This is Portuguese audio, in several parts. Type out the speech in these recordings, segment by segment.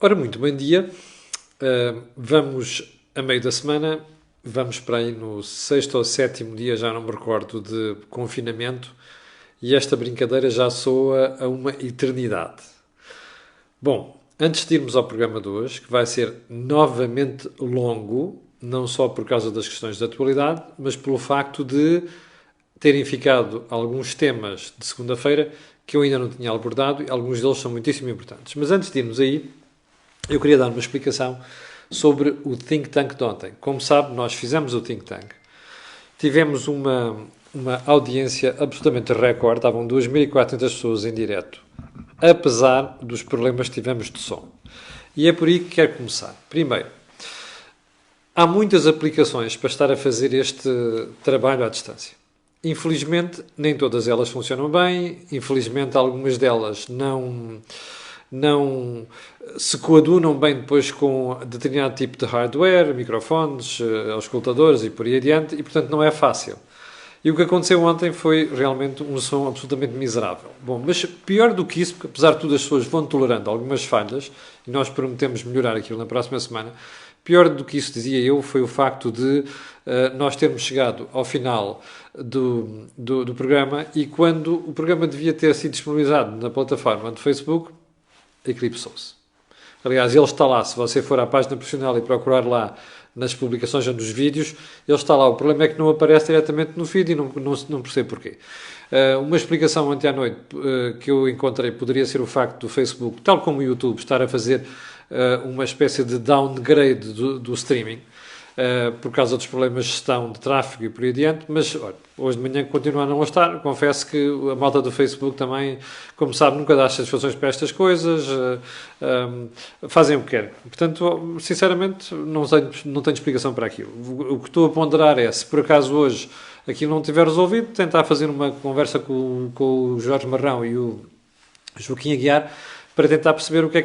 Ora, muito bom dia. Vamos a meio da semana, vamos para aí no sexto ou sétimo dia, já não me recordo, de confinamento, e esta brincadeira já soa a uma eternidade. Bom, antes de irmos ao programa de hoje, que vai ser novamente longo, não só por causa das questões de atualidade, mas pelo facto de terem ficado alguns temas de segunda-feira que eu ainda não tinha abordado, e alguns deles são muitíssimo importantes. Mas antes de irmos aí, eu queria dar uma explicação sobre o Think Tank de ontem. Como sabe, nós fizemos o Think Tank. Tivemos uma audiência absolutamente recorde, estavam 2.400 pessoas em direto, apesar dos problemas que tivemos de som. E é por aí que quero começar. Primeiro, há muitas aplicações para estar a fazer este trabalho à distância. Infelizmente, nem todas elas funcionam bem, infelizmente algumas delas não se coadunam bem depois com determinado tipo de hardware, microfones, auscultadores e por aí adiante, e portanto não é fácil. E o que aconteceu ontem foi realmente um som absolutamente miserável. Bom, mas pior do que isso, porque apesar de tudo as pessoas vão tolerando algumas falhas, e nós prometemos melhorar aquilo na próxima semana, pior do que isso, dizia eu, foi o facto de nós termos chegado ao final do programa e quando o programa devia ter sido disponibilizado na plataforma do Facebook, eclipsou-se. Aliás, ele está lá, se você for à página profissional e procurar lá nas publicações ou nos vídeos, ele está lá. O problema é que não aparece diretamente no feed e não percebo porquê. Uma explicação ontem à noite que eu encontrei poderia ser o facto do Facebook, tal como o YouTube, estar a fazer uma espécie de downgrade do streaming, por causa dos problemas de gestão de tráfego e por aí adiante, mas olha, hoje de manhã continua a não estar. Confesso que a malta do Facebook também, como sabe, nunca dá satisfações para estas coisas, fazem o que querem. Portanto, sinceramente, não tenho explicação para aquilo. O que estou a ponderar é, se por acaso hoje aquilo não tiver resolvido, tentar fazer uma conversa com o Jorge Marrão e o Joaquim Aguiar, para tentar perceber o que é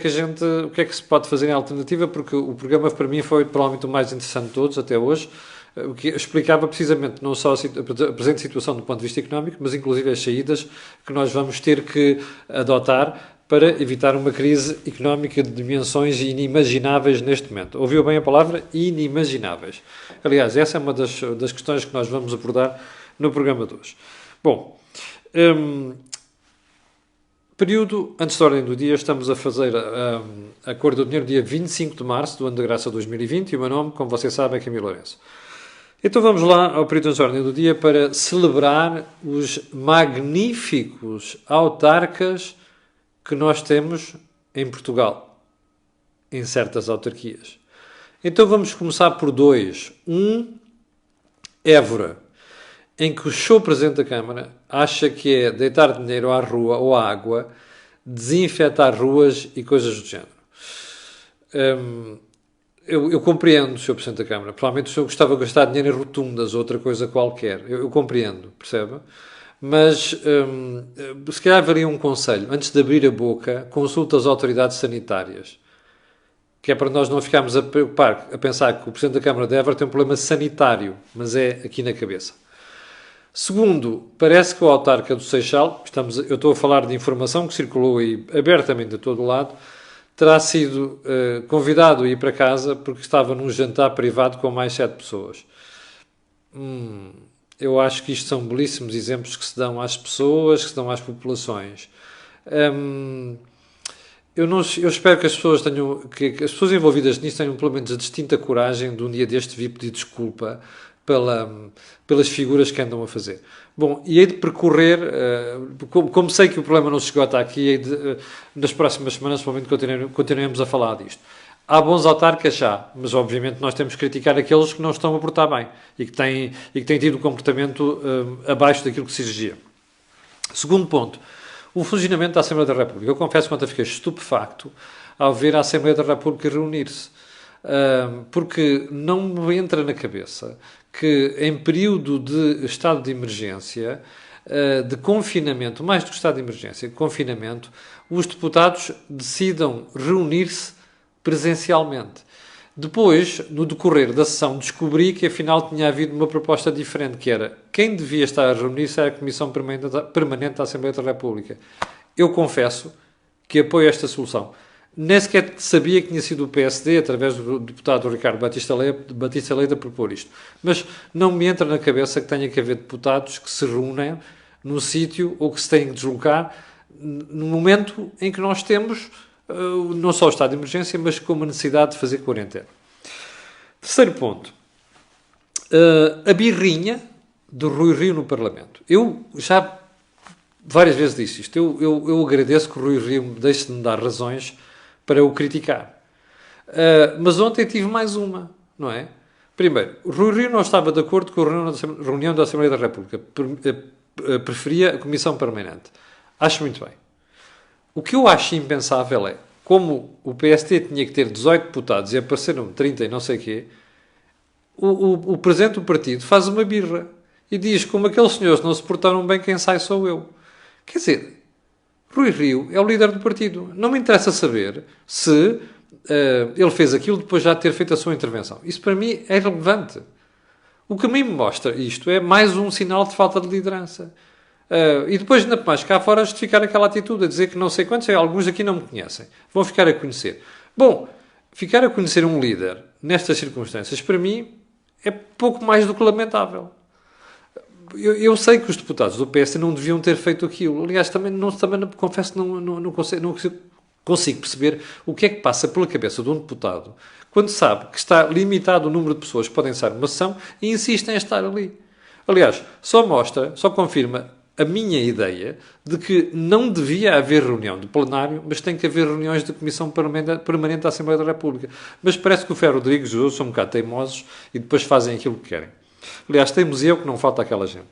que se pode fazer em alternativa, porque o programa para mim foi provavelmente o mais interessante de todos até hoje, o que explicava precisamente não só a presente situação do ponto de vista económico, mas inclusive as saídas que nós vamos ter que adotar para evitar uma crise económica de dimensões inimagináveis neste momento. Ouviu bem a palavra? Inimagináveis. Aliás, essa é uma das questões que nós vamos abordar no programa de hoje. Bom, período antes da ordem do dia, estamos a fazer a cor do dinheiro dia 25 de março do ano da graça 2020 e o meu nome, como você sabe, é Camilo Lourenço. Então vamos lá ao período antes da ordem do dia para celebrar os magníficos autarcas que nós temos em Portugal, em certas autarquias. Então vamos começar por dois. Évora, em que o Sr. Presidente da Câmara acha que é deitar dinheiro à rua ou à água, desinfetar ruas e coisas do género. Eu compreendo o Sr. Presidente da Câmara. Provavelmente o senhor gostava de gastar dinheiro em rotundas ou outra coisa qualquer. Eu compreendo, percebe? Mas se calhar haveria um conselho. Antes de abrir a boca, consulta as autoridades sanitárias. Que é para nós não ficarmos a preocupar, a pensar que o Presidente da Câmara de Évora tem um problema sanitário, mas é aqui na cabeça. Segundo, parece que o autarca do Seixal, eu estou a falar de informação que circulou aí abertamente de todo o lado, terá sido convidado a ir para casa porque estava num jantar privado com mais 7 pessoas. Eu acho que isto são belíssimos exemplos que se dão às pessoas, que se dão às populações. Eu espero que as pessoas que as pessoas envolvidas nisto tenham pelo menos a distinta coragem de um dia deste vir pedir desculpa pelas figuras que andam a fazer. Bom, e hei de percorrer, como sei que o problema não chegou até aqui, nas próximas semanas, provavelmente continuaremos a falar disto. Há bons autarcas já, mas obviamente nós temos que criticar aqueles que não estão a portar bem e que têm tido um comportamento abaixo daquilo que se exigia. Segundo ponto, o funcionamento da Assembleia da República. Eu confesso que ontem fiquei estupefacto ao ver a Assembleia da República reunir-se. Porque não me entra na cabeça que em período de estado de emergência, de confinamento, mais do que estado de emergência, de confinamento, os deputados decidam reunir-se presencialmente. Depois, no decorrer da sessão, descobri que afinal tinha havido uma proposta diferente, que era quem devia estar a reunir-se era a Comissão Permanente da Assembleia da República. Eu confesso que apoio esta solução. nem sequer sabia que tinha sido o PSD, através do deputado Ricardo Batista Leite, a propor isto. Mas não me entra na cabeça que tenha que haver deputados que se reúnem num sítio ou que se têm que deslocar no momento em que nós temos não só o estado de emergência, mas com uma necessidade de fazer quarentena. Terceiro ponto. A birrinha do Rui Rio no Parlamento. Eu já várias vezes disse isto. Eu agradeço que o Rui Rio deixe de me dar razões para o criticar. Mas ontem tive mais uma, não é? Primeiro, o Rui Rio não estava de acordo com a reunião da Assembleia da República. Preferia a Comissão Permanente. Acho muito bem. O que eu acho impensável é, como o PST tinha que ter 18 deputados e apareceram 30 e não sei o quê, o presidente do partido faz uma birra e diz, como aqueles senhores não se portaram bem, quem sai sou eu. Quer dizer, Rui Rio é o líder do partido. Não me interessa saber se ele fez aquilo depois de já ter feito a sua intervenção. Isso para mim é relevante. O que a mim me mostra isto é mais um sinal de falta de liderança. E depois, ainda mais cá fora, justificar aquela atitude, a dizer que não sei quantos, alguns aqui não me conhecem. Vão ficar a conhecer. Bom, ficar a conhecer um líder nestas circunstâncias, para mim, é pouco mais do que lamentável. Eu sei que os deputados do PS não deviam ter feito aquilo. Aliás, também confesso que não consigo perceber o que é que passa pela cabeça de um deputado quando sabe que está limitado o número de pessoas que podem estar numa sessão e insiste em estar ali. Aliás, só confirma a minha ideia de que não devia haver reunião de plenário, mas tem que haver reuniões de Comissão Permanente da Assembleia da República. Mas parece que o Ferro Rodrigues e os outros são um bocado teimosos e depois fazem aquilo que querem. Aliás, teimosia é o que não falta àquela gente.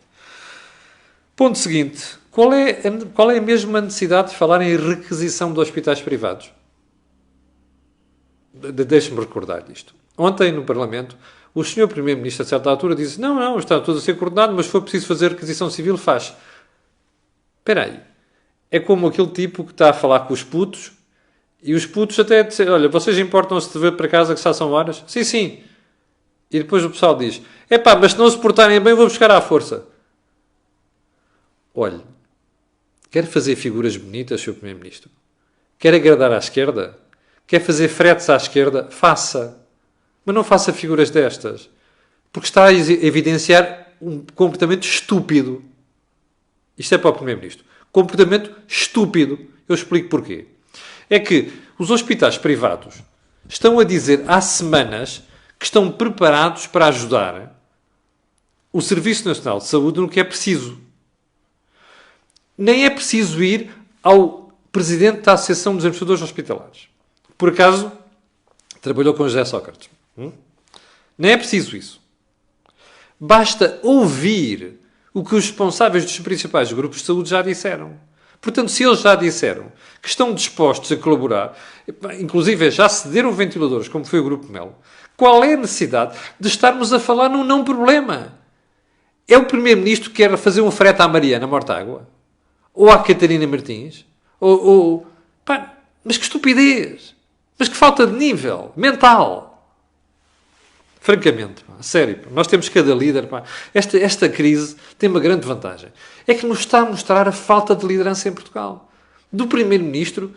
Ponto seguinte. Qual é a mesma necessidade de falar em requisição de hospitais privados? Deixe-me recordar isto. Ontem, no Parlamento, o Sr. Primeiro-Ministro, a certa altura, disse não, está tudo a ser coordenado, mas se for preciso fazer requisição civil, faz. Espera aí. É como aquele tipo que está a falar com os putos e os putos até dizem, olha, vocês importam-se de ver para casa que já são horas? Sim, sim. E depois o pessoal diz, mas se não se portarem bem, vou buscar à força. Olhe, quer fazer figuras bonitas, Sr. Primeiro-Ministro? Quer agradar à esquerda? Quer fazer fretes à esquerda? Faça. Mas não faça figuras destas. Porque está a evidenciar um comportamento estúpido. Isto é para o Primeiro-Ministro. Comportamento estúpido. Eu explico porquê. É que os hospitais privados estão a dizer há semanas que estão preparados para ajudar o Serviço Nacional de Saúde no que é preciso. Nem é preciso ir ao presidente da Associação dos Administradores Hospitalares. Por acaso, trabalhou com José Sócrates. Nem é preciso isso. Basta ouvir o que os responsáveis dos principais grupos de saúde já disseram. Portanto, se eles já disseram que estão dispostos a colaborar, inclusive já cederam ventiladores, como foi o Grupo Melo, qual é a necessidade de estarmos a falar num não problema? É o Primeiro-Ministro que quer fazer um frete à Mariana Mortágua? Ou à Catarina Martins? Mas que estupidez! Mas que falta de nível mental! Francamente, sério, nós temos cada líder. Esta crise tem uma grande vantagem. É que nos está a mostrar a falta de liderança em Portugal. Do Primeiro-Ministro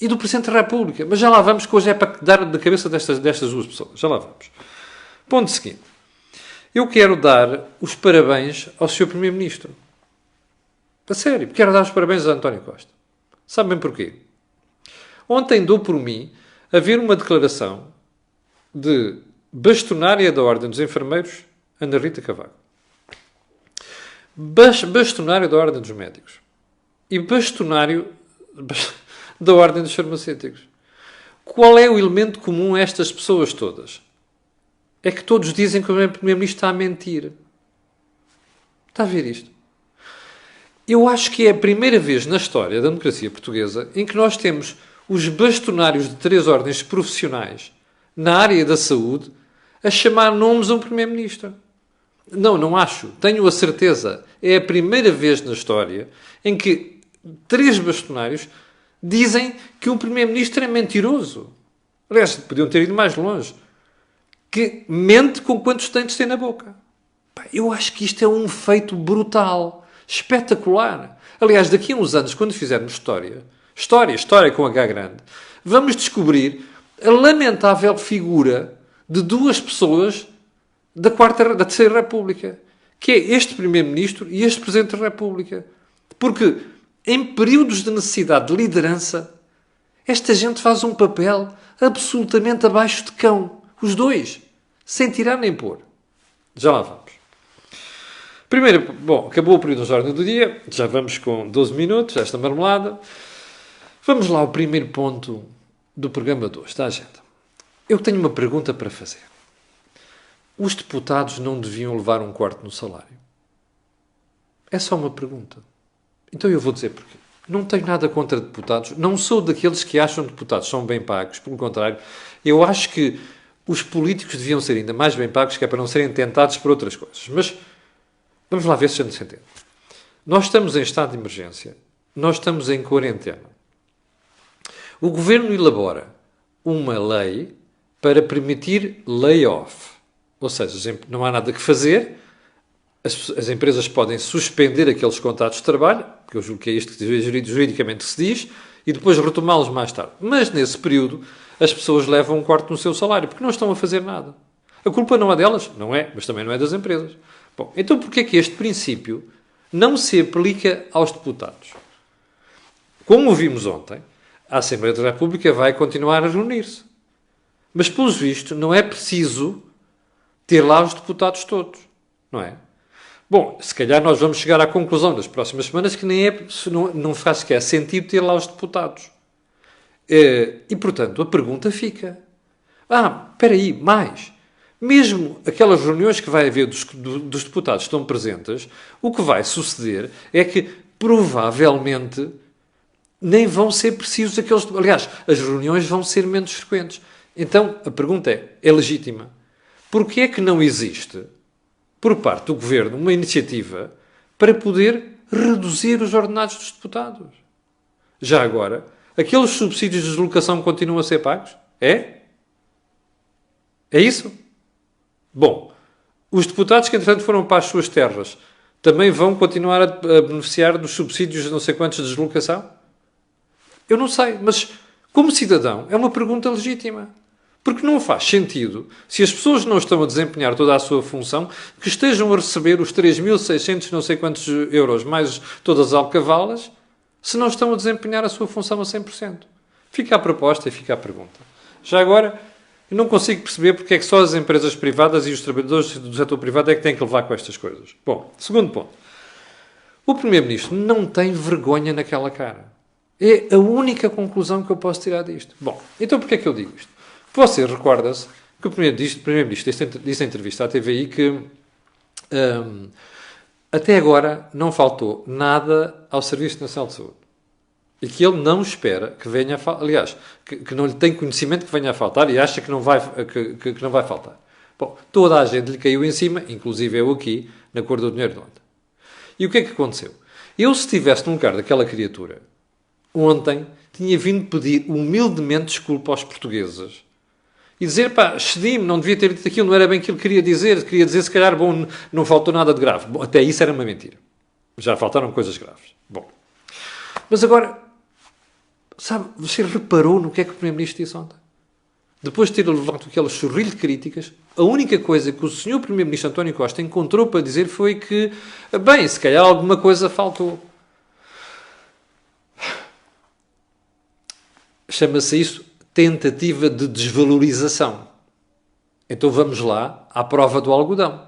e do Presidente da República. Mas já lá vamos, que hoje é para dar da cabeça destas duas pessoas. Já lá vamos. Ponto seguinte. Eu quero dar os parabéns ao Sr. Primeiro-Ministro. A sério, quero dar os parabéns a António Costa. Sabem porquê? Ontem dou por mim a ver uma declaração de bastonária da Ordem dos Enfermeiros, Ana Rita Cavaco. Bastonário da Ordem dos Médicos. E bastonário da Ordem dos Farmacêuticos. Qual é o elemento comum a estas pessoas todas? É que todos dizem que o Primeiro-Ministro está a mentir. Está a ver isto? Eu acho que é a primeira vez na história da democracia portuguesa em que nós temos os bastonários de 3 ordens profissionais na área da saúde a chamar nomes a um Primeiro-Ministro. Não acho. Tenho a certeza. É a primeira vez na história em que 3 bastonários dizem que um Primeiro-Ministro é mentiroso. Aliás, podiam ter ido mais longe. Que mente com quantos dentes tem na boca. Eu acho que isto é um feito brutal. Espetacular. Aliás, daqui a uns anos, quando fizermos história com H grande, vamos descobrir a lamentável figura de duas pessoas da Terceira República, que é este Primeiro-Ministro e este Presidente da República. Porque, em períodos de necessidade de liderança, esta gente faz um papel absolutamente abaixo de cão. Os dois. Sem tirar nem pôr. Já lá vamos. Primeiro, bom, acabou o período de ordem do dia. Já vamos com 12 minutos, esta marmelada. Vamos lá ao primeiro ponto do programa de hoje, da agenda. Eu tenho uma pergunta para fazer. Os deputados não deviam levar um quarto no salário? É só uma pergunta. Então eu vou dizer porquê. Não tenho nada contra deputados. Não sou daqueles que acham que deputados são bem pagos. Pelo contrário, eu acho que os políticos deviam ser ainda mais bem pagos, que é para não serem tentados por outras coisas. Mas vamos lá ver se a gente se entende. Nós estamos em estado de emergência. Nós estamos em quarentena. O Governo elabora uma lei para permitir layoff. Ou seja, não há nada que fazer, as empresas podem suspender aqueles contratos de trabalho, que eu julgo que é isto que juridicamente se diz, e depois retomá-los mais tarde. Mas, nesse período, as pessoas levam um quarto no seu salário, porque não estão a fazer nada. A culpa não é delas, não é, mas também não é das empresas. Bom, então porquê é que este princípio não se aplica aos deputados? Como ouvimos ontem, a Assembleia da República vai continuar a reunir-se. Mas, pelos vistos, não é preciso ter lá os deputados todos, não é? Bom, se calhar nós vamos chegar à conclusão nas próximas semanas que não faz sequer sentido ter lá os deputados. E, portanto, a pergunta fica. Espera aí, mais. Mesmo aquelas reuniões que vai haver dos deputados que estão presentes, o que vai suceder é que, provavelmente, nem vão ser precisos aqueles... Aliás, as reuniões vão ser menos frequentes. Então, a pergunta é legítima. Porquê é que não existe, por parte do Governo, uma iniciativa para poder reduzir os ordenados dos deputados? Já agora, aqueles subsídios de deslocação continuam a ser pagos? É? É isso? Bom, os deputados que, entretanto, foram para as suas terras também vão continuar a beneficiar dos subsídios de não sei quantos de deslocação? Eu não sei, mas, como cidadão, é uma pergunta legítima. Porque não faz sentido, se as pessoas não estão a desempenhar toda a sua função, que estejam a receber os 3.600 não sei quantos euros, mais todas as alcavalas, se não estão a desempenhar a sua função a 100%. Fica a proposta e fica a pergunta. Já agora, eu não consigo perceber porque é que só as empresas privadas e os trabalhadores do setor privado é que têm que levar com estas coisas. Bom, segundo ponto. O Primeiro-Ministro não tem vergonha naquela cara. É a única conclusão que eu posso tirar disto. Bom, então porquê é que eu digo isto? Você recorda-se que o Primeiro-Ministro disse em entrevista à TVI que até agora não faltou nada ao Serviço Nacional de Saúde. E que ele não espera que venha a faltar. Aliás, que não lhe tem conhecimento que venha a faltar e acha que não vai faltar. Bom, toda a gente lhe caiu em cima, inclusive eu aqui, na cor do dinheiro de ontem. E o que é que aconteceu? Eu, se estivesse no lugar daquela criatura, ontem tinha vindo pedir humildemente desculpa aos portugueses e dizer, excedi-me, não devia ter dito aquilo, não era bem aquilo que queria dizer, se calhar, bom, não faltou nada de grave. Bom, até isso era uma mentira. Já faltaram coisas graves. Bom, mas agora, sabe, você reparou no que é que o Primeiro-Ministro disse ontem? Depois de ter levado aquele chorrilho de críticas, a única coisa que o Sr. Primeiro-Ministro António Costa encontrou para dizer foi que, bem, se calhar alguma coisa faltou. Chama-se isso tentativa de desvalorização. Então vamos lá à prova do algodão.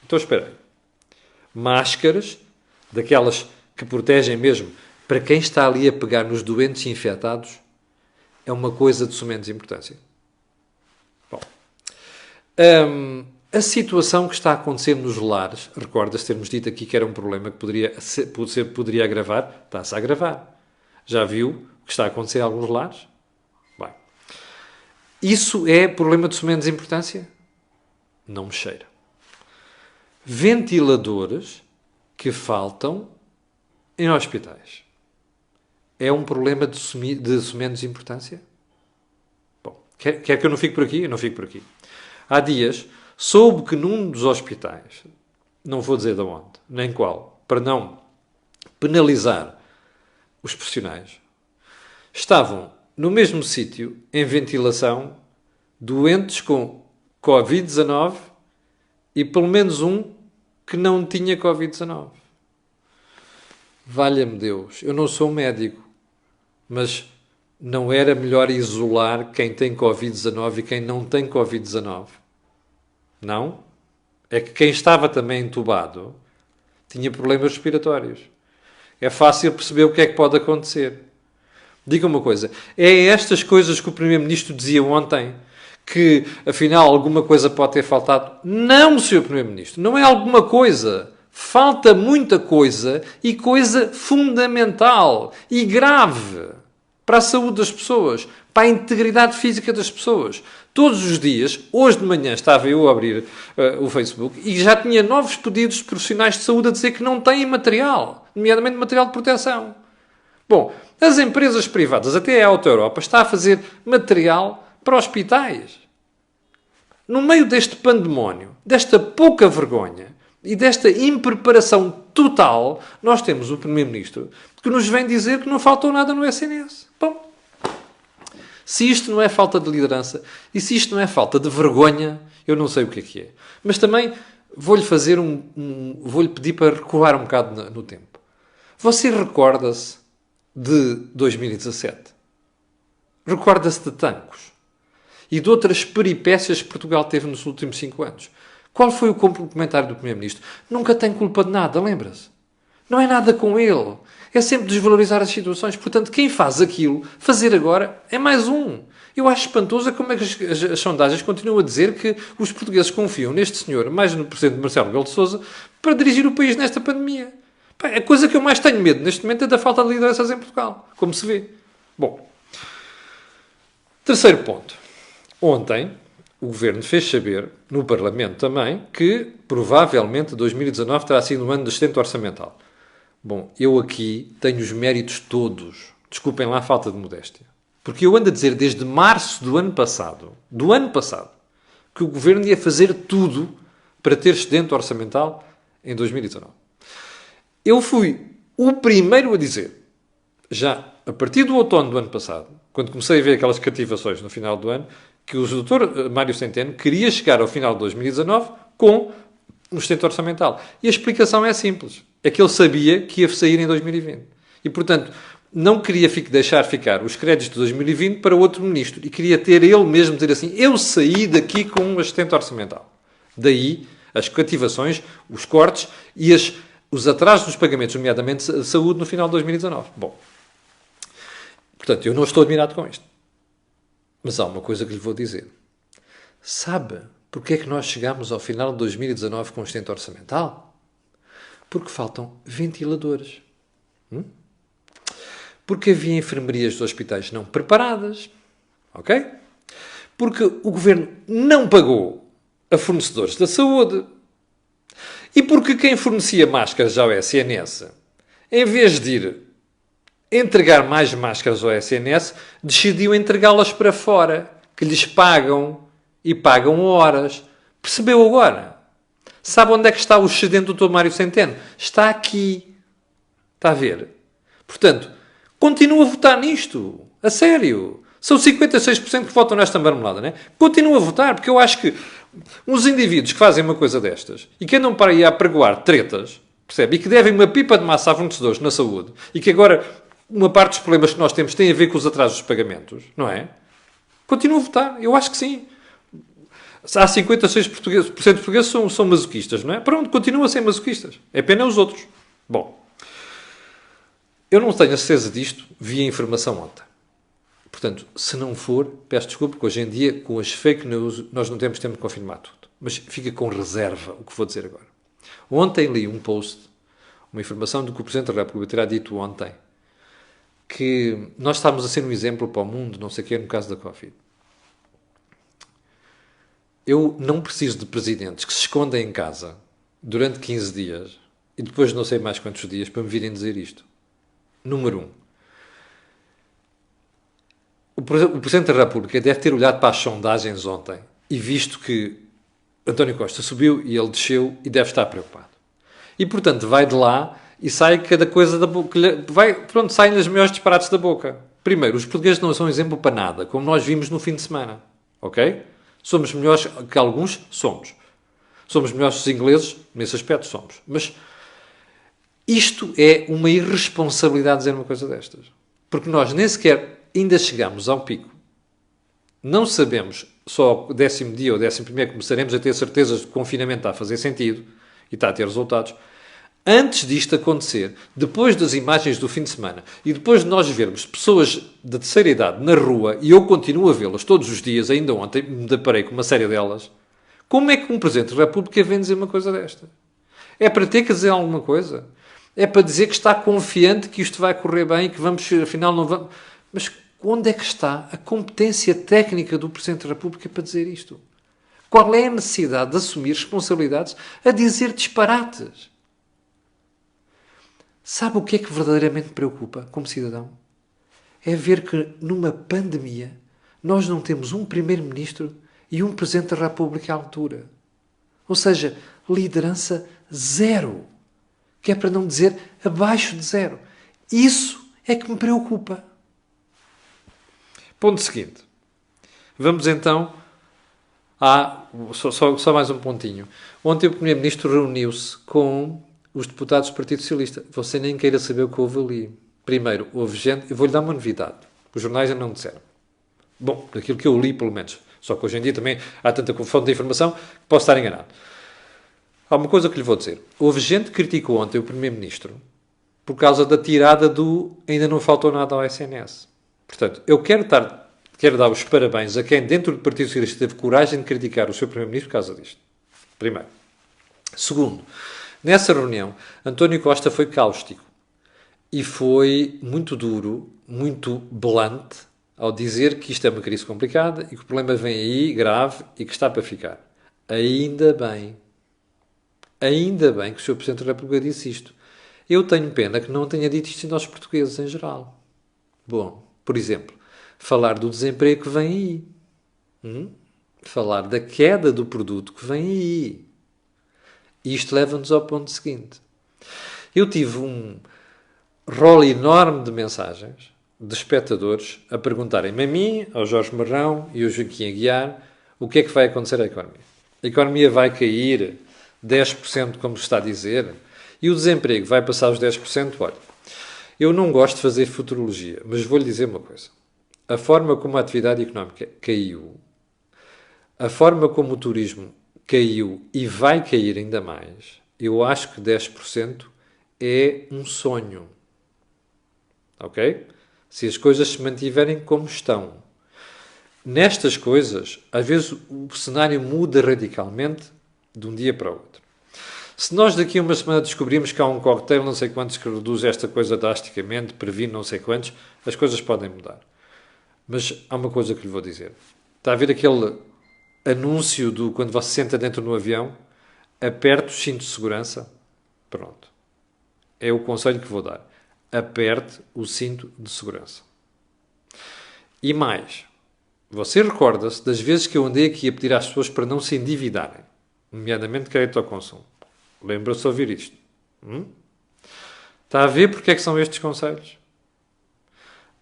Então espera aí. Máscaras, daquelas que protegem mesmo para quem está ali a pegar nos doentes infectados, é uma coisa de sumenos importância. Bom, a situação que está a acontecer nos lares, recordas termos dito aqui que era um problema que poderia agravar, está-se a agravar. Já viu o que está a acontecer em alguns lares? Bem, isso é problema de sumenos importância? Não me cheira. Ventiladores que faltam em hospitais. É um problema de sumenos importância? Bom, quer que eu não fique por aqui? Eu não fico por aqui. Há dias, soube que num dos hospitais, não vou dizer de onde, nem qual, para não penalizar os profissionais, estavam no mesmo sítio, em ventilação, doentes com Covid-19 e pelo menos um que não tinha Covid-19. Valha-me Deus, eu não sou médico, mas não era melhor isolar quem tem Covid-19 e quem não tem Covid-19? Não? É que quem estava também entubado tinha problemas respiratórios. É fácil perceber o que é que pode acontecer. Diga uma coisa, é estas coisas que o Primeiro-Ministro dizia ontem, que afinal alguma coisa pode ter faltado? Não, Sr. Primeiro-Ministro, não é alguma coisa. Falta muita coisa e coisa fundamental e grave para a saúde das pessoas, para a integridade física das pessoas. Todos os dias, hoje de manhã estava eu a abrir o Facebook e já tinha novos pedidos de profissionais de saúde a dizer que não têm material, nomeadamente material de proteção. Bom, as empresas privadas, até a Auto Europa, está a fazer material para hospitais. No meio deste pandemónio, desta pouca vergonha e desta impreparação total, nós temos o Primeiro-Ministro que nos vem dizer que não faltou nada no SNS. Bom, se isto não é falta de liderança e se isto não é falta de vergonha, eu não sei o que é. Mas também vou-lhe fazer vou-lhe pedir para recuar um bocado no tempo. Você recorda-se de 2017? Recorda-se de Tancos e de outras peripécias que Portugal teve nos últimos 5 anos? Qual foi o comentário do Primeiro-Ministro? Nunca tem culpa de nada, lembra-se? Não é nada com ele. É sempre desvalorizar as situações. Portanto, quem faz aquilo, fazer agora, é mais um. Eu acho espantoso como é que as sondagens continuam a dizer que os portugueses confiam neste senhor, mais no presidente Marcelo Rebelo de Sousa, para dirigir o país nesta pandemia. A coisa que eu mais tenho medo neste momento é da falta de lideranças em Portugal, como se vê. Bom, terceiro ponto. Ontem, o Governo fez saber, no Parlamento também, que provavelmente 2019 terá sido um ano de excedente orçamental. Bom, eu aqui tenho os méritos todos. Desculpem lá a falta de modéstia. Porque eu ando a dizer desde março do ano passado, que o Governo ia fazer tudo para ter excedente orçamental em 2019. Eu fui o primeiro a dizer, já a partir do outono do ano passado, quando comecei a ver aquelas cativações no final do ano, que o Dr. Mário Centeno queria chegar ao final de 2019 com um excedente orçamental. E a explicação é simples. É que ele sabia que ia sair em 2020. E, portanto, não queria deixar ficar os créditos de 2020 para outro ministro. E queria ter ele mesmo dizer assim, eu saí daqui com um excedente orçamental. Daí as cativações, os cortes e os atrasos dos pagamentos, nomeadamente de saúde, no final de 2019. Bom, portanto, eu não estou admirado com isto. Mas há uma coisa que lhe vou dizer. Sabe porque é que nós chegámos ao final de 2019 com excedente orçamental? Porque faltam ventiladores. Porque havia enfermarias dos hospitais não preparadas. Ok? Porque o Governo não pagou a fornecedores da saúde. E porque quem fornecia máscaras ao SNS, em vez de ir entregar mais máscaras ao SNS, decidiu entregá-las para fora, que lhes pagam e pagam horas. Percebeu agora? Sabe onde é que está o excedente do Dr. Mário Centeno? Está aqui. Está a ver? Portanto, continua a votar nisto. A sério. São 56% que votam nesta marmelada, não é? Continua a votar, porque eu acho que uns indivíduos que fazem uma coisa destas e que andam para aí a apregoar tretas, percebe? E que devem uma pipa de massa a fornecedores na saúde e que agora uma parte dos problemas que nós temos tem a ver com os atrasos dos pagamentos, não é? Continua a votar. Eu acho que sim. Há 56% de portugueses são masoquistas, não é? Pronto, continuam a ser masoquistas. É pena os outros. Bom, eu não tenho a certeza disto, vi a informação ontem. Portanto, se não for, peço desculpa, porque hoje em dia, com as fake news, nós não temos tempo de confirmar tudo. Mas fica com reserva o que vou dizer agora. Ontem li um post, uma informação do que o Presidente da República terá dito ontem, que nós estamos a ser um exemplo para o mundo, não sei o que é, no caso da Covid. Eu não preciso de presidentes que se escondem em casa durante 15 dias e depois não sei mais quantos dias para me virem dizer isto. Número 1. O Presidente da República deve ter olhado para as sondagens ontem e visto que António Costa subiu e ele desceu e deve estar preocupado. E, portanto, vai de lá e sai cada coisa da boca. Pronto, saem os maiores disparates da boca. Primeiro, os portugueses não são exemplo para nada, como nós vimos no fim de semana. Ok? Somos melhores que alguns? Somos. Somos melhores que os ingleses? Nesse aspecto, somos. Mas isto é uma irresponsabilidade dizer uma coisa destas. Porque nós nem sequer ainda chegamos ao pico. Não sabemos, só o 10º dia ou 11º começaremos a ter certezas de que o confinamento está a fazer sentido e está a ter resultados. Antes disto acontecer, depois das imagens do fim de semana e depois de nós vermos pessoas da terceira idade na rua, e eu continuo a vê-las todos os dias, ainda ontem me deparei com uma série delas, como é que um Presidente da República vem dizer uma coisa desta? É para ter que dizer alguma coisa? É para dizer que está confiante que isto vai correr bem e que vamos, afinal não vamos... Mas onde é que está a competência técnica do Presidente da República para dizer isto? Qual é a necessidade de assumir responsabilidades a dizer disparates? Sabe o que é que verdadeiramente me preocupa como cidadão? É ver que numa pandemia nós não temos um Primeiro-Ministro e um Presidente da República à altura. Ou seja, liderança zero. Que é para não dizer abaixo de zero. Isso é que me preocupa. Ponto seguinte. Vamos então só mais um pontinho. Ontem o Primeiro-Ministro reuniu-se com os deputados do Partido Socialista. Você nem queira saber o que houve ali. Primeiro, houve gente... Eu vou-lhe dar uma novidade. Os jornais ainda não disseram. Bom, daquilo que eu li, pelo menos. Só que hoje em dia também há tanta fonte de informação que posso estar enganado. Há uma coisa que lhe vou dizer. Houve gente que criticou ontem o Primeiro-Ministro por causa da tirada do ainda não faltou nada ao SNS. Portanto, eu quero dar os parabéns a quem dentro do Partido Socialista teve coragem de criticar o seu Primeiro-Ministro por causa disto. Primeiro. Segundo, nessa reunião, António Costa foi cáustico e foi muito duro, muito blunt, ao dizer que isto é uma crise complicada e que o problema vem aí, grave, e que está para ficar. Ainda bem que o Sr. Presidente da República disse isto. Eu tenho pena que não tenha dito isto aos portugueses em geral. Bom, por exemplo, falar do desemprego que vem aí. Falar da queda do produto que vem aí. Isto leva-nos ao ponto seguinte. Eu tive um rol enorme de mensagens de espectadores a perguntarem-me a mim, ao Jorge Marrão e ao Joaquim Aguiar o que é que vai acontecer à economia. A economia vai cair 10%, como se está a dizer, e o desemprego vai passar os 10%. Olha, eu não gosto de fazer futurologia, mas vou-lhe dizer uma coisa. A forma como a atividade económica caiu, a forma como o turismo caiu e vai cair ainda mais, eu acho que 10% é um sonho. Ok? Se as coisas se mantiverem como estão. Nestas coisas, às vezes o cenário muda radicalmente de um dia para o outro. Se nós daqui a uma semana descobrimos que há um cocktail não sei quantos que reduz esta coisa drasticamente, previne não sei quantos, as coisas podem mudar. Mas há uma coisa que lhe vou dizer. Está a ver aquele anúncio do quando você senta dentro do avião, aperte o cinto de segurança? Pronto. É o conselho que vou dar. Aperte o cinto de segurança. E mais, você recorda-se das vezes que eu andei aqui a pedir às pessoas para não se endividarem, nomeadamente crédito ao consumo. Lembra-se de ouvir isto? Está a ver porque é que são estes conselhos?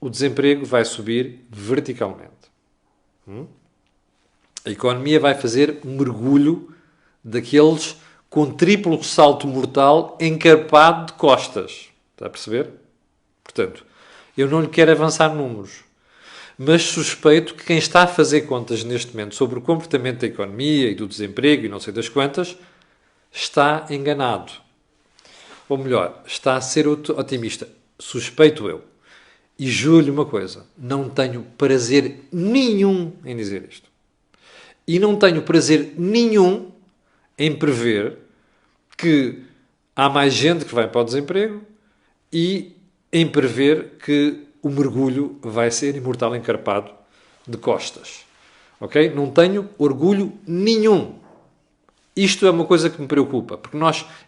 O desemprego vai subir verticalmente. A economia vai fazer um mergulho daqueles com triplo salto mortal encarpado de costas. Está a perceber? Portanto, eu não lhe quero avançar números, mas suspeito que quem está a fazer contas neste momento sobre o comportamento da economia e do desemprego e não sei das quantas, está enganado. Ou melhor, está a ser otimista. Suspeito eu. E juro-lhe uma coisa, não tenho prazer nenhum em dizer isto. E não tenho prazer nenhum em prever que há mais gente que vai para o desemprego e em prever que o mergulho vai ser imortal encarpado de costas. Ok? Não tenho orgulho nenhum. Isto é uma coisa que me preocupa, porque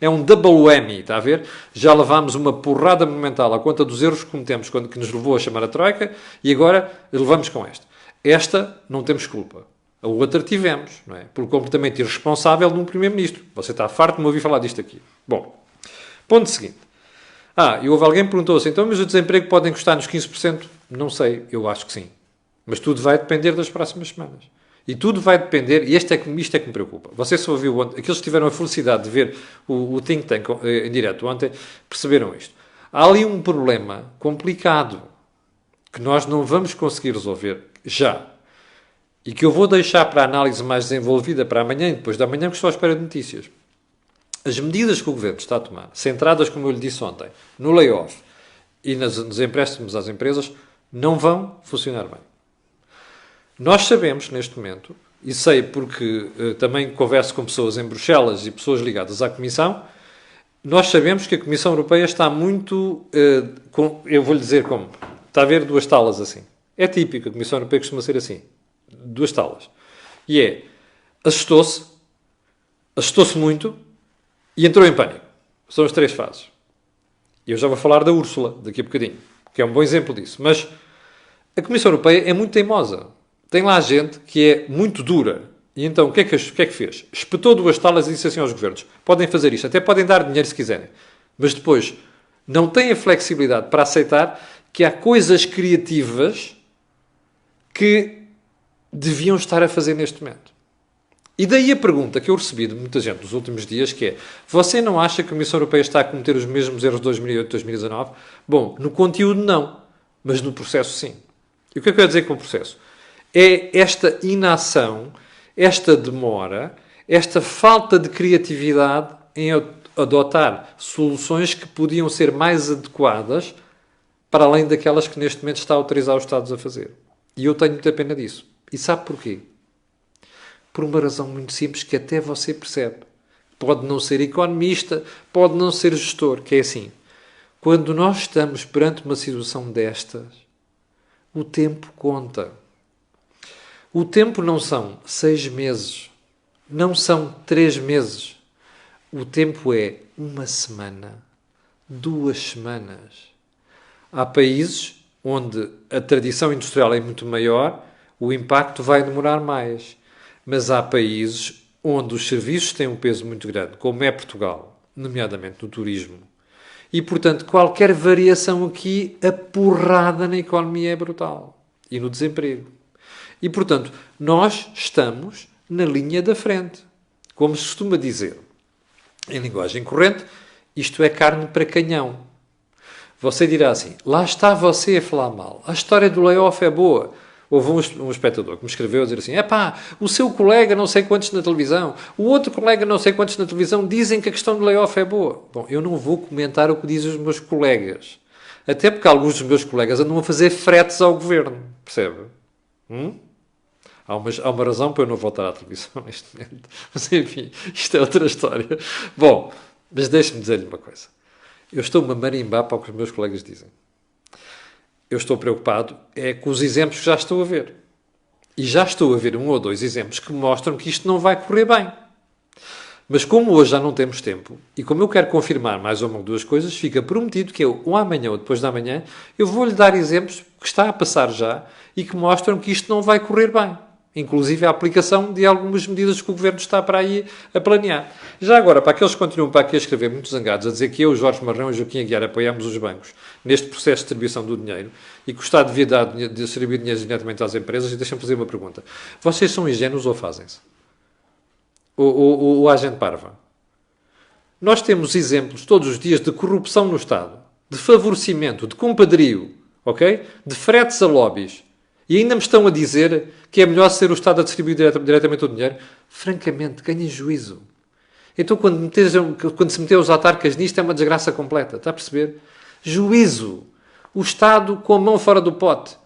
é um double whammy, está a ver? Já levámos uma porrada monumental à conta dos erros que cometemos que nos levou a chamar a Troika e agora levamos com esta. Esta não temos culpa. A outra tivemos, não é? Pelo comportamento irresponsável de um Primeiro-Ministro. Você está farto de me ouvir falar disto aqui. Bom, ponto seguinte. E houve alguém que perguntou assim, então, mas o desemprego pode encostar nos 15%? Não sei, eu acho que sim. Mas tudo vai depender das próximas semanas. E tudo vai depender, e isto é que me preocupa. Você só ouviu ontem, aqueles que tiveram a felicidade de ver o Think Tank em direto ontem, perceberam isto. Há ali um problema complicado que nós não vamos conseguir resolver já. E que eu vou deixar para a análise mais desenvolvida para amanhã e depois da manhã, que estou à espera de notícias. As medidas que o Governo está a tomar, centradas, como eu lhe disse ontem, no layoff e nos empréstimos às empresas, não vão funcionar bem. Nós sabemos, neste momento, e sei porque também converso com pessoas em Bruxelas e pessoas ligadas à Comissão, nós sabemos que a Comissão Europeia está muito, eu vou-lhe dizer como, está a ver duas talas assim. É típico, a Comissão Europeia costuma ser assim, duas talas. E é, assustou-se muito e entrou em pânico. São as três fases. E eu já vou falar da Úrsula daqui a bocadinho, que é um bom exemplo disso. Mas a Comissão Europeia é muito teimosa. Tem lá gente que é muito dura. E então, o que é que fez? Espetou duas talas e disse assim aos governos: podem fazer isto, até podem dar dinheiro se quiserem. Mas depois, não têm a flexibilidade para aceitar que há coisas criativas que deviam estar a fazer neste momento. E daí a pergunta que eu recebi de muita gente nos últimos dias, que é: você não acha que a Comissão Europeia está a cometer os mesmos erros de 2008 e 2019? Bom, no conteúdo não, mas no processo sim. E o que é que eu quero dizer com o processo? É esta inação, esta demora, esta falta de criatividade em adotar soluções que podiam ser mais adequadas para além daquelas que neste momento está a autorizar os Estados a fazer. E eu tenho muita pena disso. E sabe porquê? Por uma razão muito simples que até você percebe. Pode não ser economista, pode não ser gestor, que é assim. Quando nós estamos perante uma situação destas, o tempo conta. O tempo não são 6 meses, não são 3 meses. O tempo é 1 semana, 2 semanas. Há países onde a tradição industrial é muito maior, o impacto vai demorar mais. Mas há países onde os serviços têm um peso muito grande, como é Portugal, nomeadamente no turismo. E, portanto, qualquer variação aqui, a porrada na economia é brutal. E no desemprego. E, portanto, nós estamos na linha da frente. Como se costuma dizer, em linguagem corrente, isto é carne para canhão. Você dirá assim: lá está você a falar mal. A história do layoff é boa. Houve um espectador que me escreveu a dizer assim: epá, o seu colega não sei quantos na televisão, o outro colega não sei quantos na televisão dizem que a questão do layoff é boa. Bom, eu não vou comentar o que dizem os meus colegas. Até porque alguns dos meus colegas andam a fazer fretes ao governo. Percebe? Há uma razão para eu não voltar à televisão neste momento. Mas, enfim, isto é outra história. Bom, mas deixe-me dizer-lhe uma coisa. Eu estou-me a marimbar para o que os meus colegas dizem. Eu estou preocupado com os exemplos que já estou a ver. E já estou a ver 1 ou 2 exemplos que mostram que isto não vai correr bem. Mas como hoje já não temos tempo, e como eu quero confirmar mais uma ou 2 coisas, fica prometido que eu, ou amanhã ou depois da manhã, eu vou-lhe dar exemplos que está a passar já e que mostram que isto não vai correr bem. Inclusive a aplicação de algumas medidas que o Governo está para aí a planear. Já agora, para aqueles que continuam para aqui a escrever muito zangados, a dizer que eu, Jorge Marrão e Joaquim Aguiar apoiamos os bancos neste processo de distribuição do dinheiro e que o Estado devia distribuir dinheiro diretamente às empresas, e deixem-me fazer uma pergunta. Vocês são ingênuos ou fazem-se? Ou agente parva? Nós temos exemplos todos os dias de corrupção no Estado, de favorecimento, de compadrio, ok? De fretes a lobbies. E ainda me estão a dizer que é melhor ser o Estado a distribuir diretamente o dinheiro? Francamente, ganhem juízo. Então, quando se meter os autarcas nisto, é uma desgraça completa. Está a perceber? Juízo. O Estado com a mão fora do pote.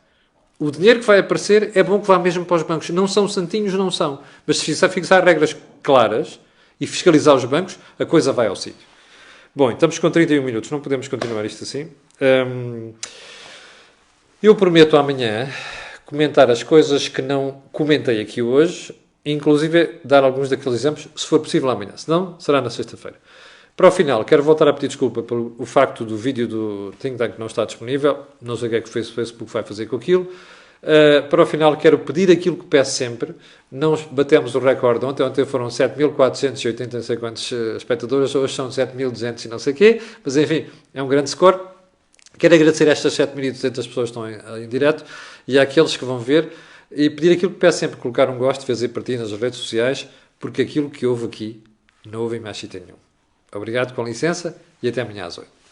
O dinheiro que vai aparecer é bom que vá mesmo para os bancos. Não são santinhos, não são. Mas se fixar regras claras e fiscalizar os bancos, a coisa vai ao sítio. Bom, estamos com 31 minutos. Não podemos continuar isto assim. Eu prometo amanhã comentar as coisas que não comentei aqui hoje, inclusive dar alguns daqueles exemplos, se for possível amanhã. Se não, será na sexta-feira. Para o final, quero voltar a pedir desculpa pelo facto do vídeo do Think Tank não estar disponível. Não sei o que é que o Facebook vai fazer com aquilo. Para o final, quero pedir aquilo que peço sempre. Não batemos o recorde ontem. Ontem foram 7.480 não sei quantos espectadores. Hoje são 7.200 e não sei o quê. Mas, enfim, é um grande score. Quero agradecer a estas 7.200 pessoas que estão em direto e àqueles que vão ver e pedir aquilo que peço sempre, colocar um gosto, fazer partilha nas redes sociais, porque aquilo que houve aqui não houve em mais sítio nenhum. Obrigado, com licença, e até amanhã às 8.